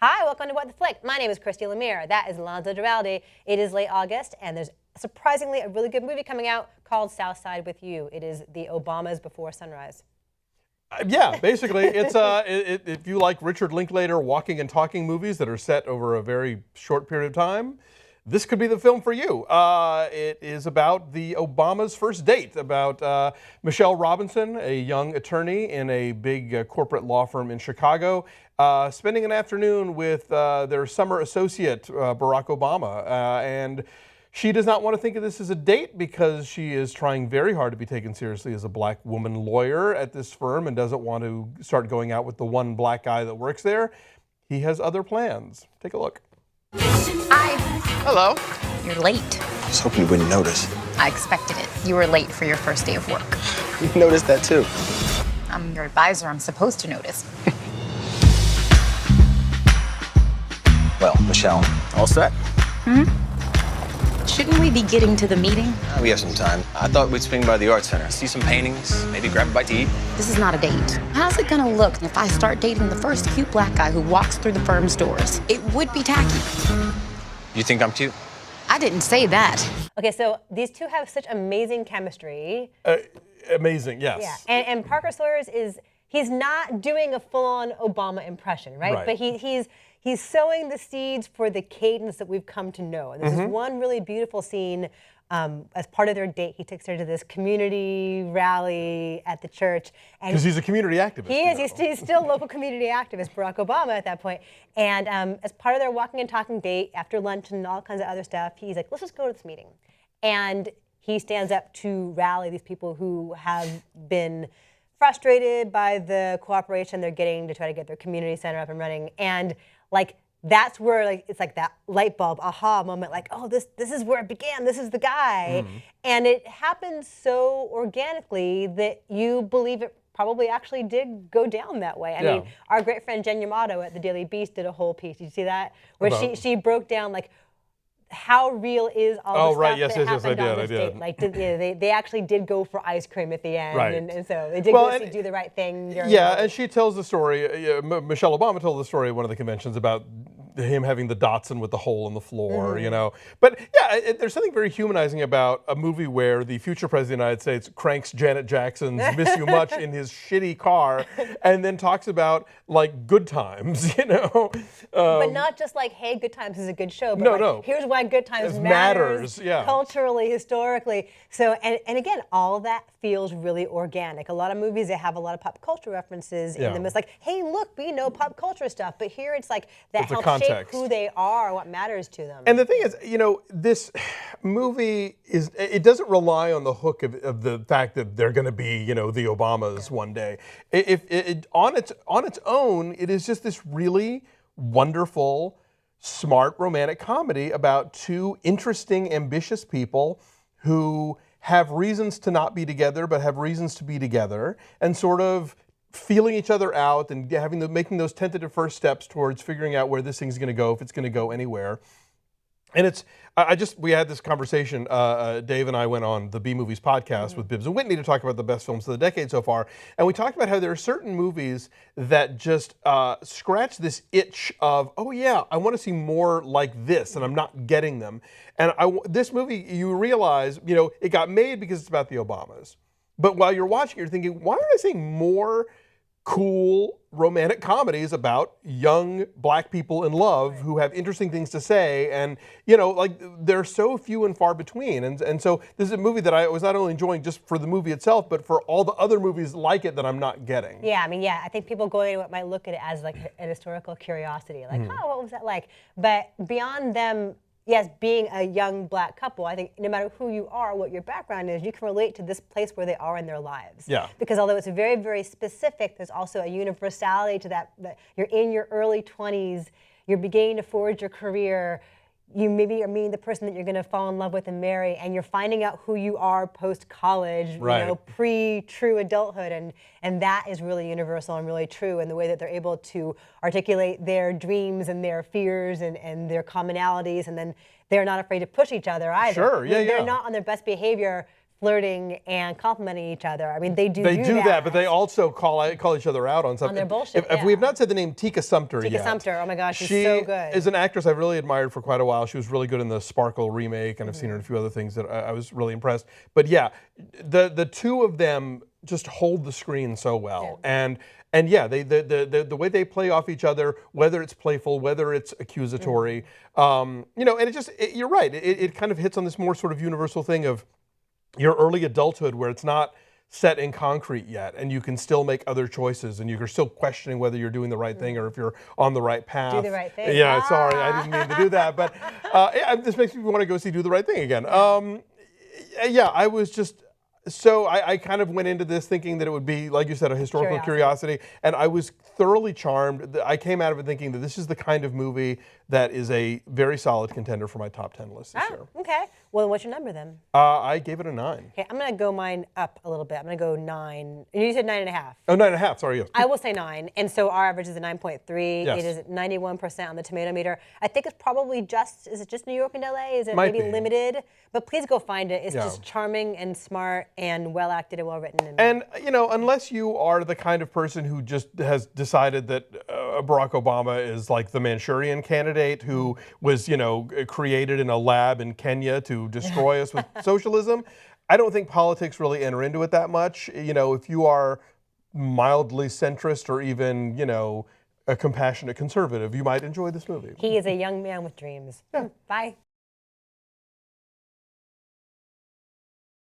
Hi, welcome to What the Flick. My name is Christy Lemire. That is Alonzo Giraldi. It is late August, and there's surprisingly a really good movie coming out called Southside with You. It is the Obamas Before Sunrise. Yeah, basically, it's if you like Richard Linklater walking and talking movies that are set over a very short period of time, this could be the film for you. It is about the Obama's first date, about Michelle Robinson, a young attorney in a big corporate law firm in Chicago, spending an afternoon with their summer associate, Barack Obama. And she does not want to think of this as a date because she is trying very hard to be taken seriously as a black woman lawyer at this firm and doesn't want to start going out with the one black guy that works there. He has other plans. Take a look. Hi. Hello. You're late. I was hoping you wouldn't notice. I expected it. You were late for your first day of work. You noticed that too. I'm your advisor. I'm supposed to notice. Well, Michelle, all set? Shouldn't we be getting to the meeting? We have some time. I thought we'd swing by the art center, see some paintings, maybe grab a bite to eat. This is not a date. How's it gonna look if I start dating the first cute black guy who walks through the firm's doors? It would be tacky. You think I'm cute? I didn't say that. Okay, so these two have such amazing chemistry. Amazing, yes. Yeah, and Parker Sawyers he's not doing a full-on Obama impression, right? But he's sowing the seeds for the cadence that we've come to know. And there's this one really beautiful scene as part of their date. He takes her to this community rally at the church. Because he's a community activist. He is. He's still a local community activist, Barack Obama at that point. And as part of their walking and talking date, after lunch and all kinds of other stuff, he's like, let's just go to this meeting. And he stands up to rally these people who have been frustrated by the cooperation they're getting to try to get their community center up and running. And like that's where it's like that light bulb aha moment, like, oh, this is where it began, this is the guy. And it happens so organically that you believe it probably actually did go down that way. I mean, our great friend Jen Yamato at the Daily Beast did a whole piece. Did you see that? Where she broke down like how real is all the stuff that happened on this date. Like, they actually did go for ice cream at the end, and so they did do the right thing. And she tells the story, Michelle Obama told the story at one of the conventions about him having the Datsun with the hole in the floor, you know. But yeah, there's something very humanizing about a movie where the future president of the United States cranks Janet Jackson's Miss You Much in his shitty car and then talks about like good times, you know. But not just like, hey, Good Times is a good show, but here's why Good Times matters culturally, historically. So, and again, all that feels really organic. A lot of movies, they have a lot of pop culture references in them. It's like, hey, look, we know pop culture stuff, but here it's like that helps shape who they are, what matters to them. And the thing is, you know, this movie it doesn't rely on the hook of the fact that they're going to be, you know, the Obamas one day. On its own, it is just this really wonderful, smart romantic comedy about two interesting, ambitious people who have reasons to not be together, but have reasons to be together, and sort of feeling each other out and making those tentative first steps towards figuring out where this thing's going to go, if it's going to go anywhere. And we had this conversation, Dave and I went on the B-Movies podcast with Bibbs and Whitney to talk about the best films of the decade so far. And we talked about how there are certain movies that just scratch this itch of, oh yeah, I want to see more like this, and I'm not getting them. And this movie, you realize, you know, it got made because it's about the Obamas. But while you're watching, you're thinking, why aren't I seeing more cool romantic comedies about young black people in love who have interesting things to say? And, you know, like, they're so few and far between. And so this is a movie that I was not only enjoying just for the movie itself, but for all the other movies like it that I'm not getting. Yeah, I mean, I think people going to it might look at it as like an historical curiosity, like, oh, what was that like? But beyond them, yes, being a young black couple, I think no matter who you are, what your background is, you can relate to this place where they are in their lives. Yeah. Because although it's very, very specific, there's also a universality to that you're in your early 20s, you're beginning to forge your career, you maybe are meeting the person that you're going to fall in love with and marry, and you're finding out who you are post-college, you know, pre-true adulthood, and that is really universal and really true in the way that they're able to articulate their dreams and their fears and their commonalities, and then they're not afraid to push each other either. Sure, yeah, They're not on their best behavior flirting and complimenting each other. I mean, they do that, but they also call each other out on something. On their bullshit, If we have not said the name Tika Sumpter yet. Tika Sumpter, oh my gosh, she's she so good. is an actress I've really admired for quite a while. She was really good in the Sparkle remake, and I've seen her in a few other things that I was really impressed. But yeah, the two of them just hold the screen so well. And yeah, the way they play off each other, whether it's playful, whether it's accusatory, and you're right. It kind of hits on this more sort of universal thing of your early adulthood, where it's not set in concrete yet, and you can still make other choices, and you're still questioning whether you're doing the right thing or if you're on the right path. Do the right thing. Yeah, sorry, I didn't mean to do that, but this makes me want to go see Do the Right Thing again. I was just. So I kind of went into this thinking that it would be, like you said, a historical curiosity, and I was thoroughly charmed. I came out of it thinking that this is the kind of movie that is a very solid contender for my top 10 list this year. Okay. Well, what's your number then? I gave it a 9. Okay, I'm going to go mine up a little bit. I'm going to go 9. You said 9.5. Oh, 9.5, sorry, yes. I will say 9. And so our average is a 9.3. Yes. It is 91% on the tomato meter. I think it's probably is it just New York and LA? Is it Might maybe be. limited? But please go find it. It's just charming and smart and well acted and well written. And, unless you are the kind of person who just has decided that Barack Obama is like the Manchurian candidate who was, created in a lab in Kenya to destroy us with socialism, I don't think politics really enter into it that much. If you are mildly centrist or even, a compassionate conservative, you might enjoy this movie. He is a young man with dreams. Bye.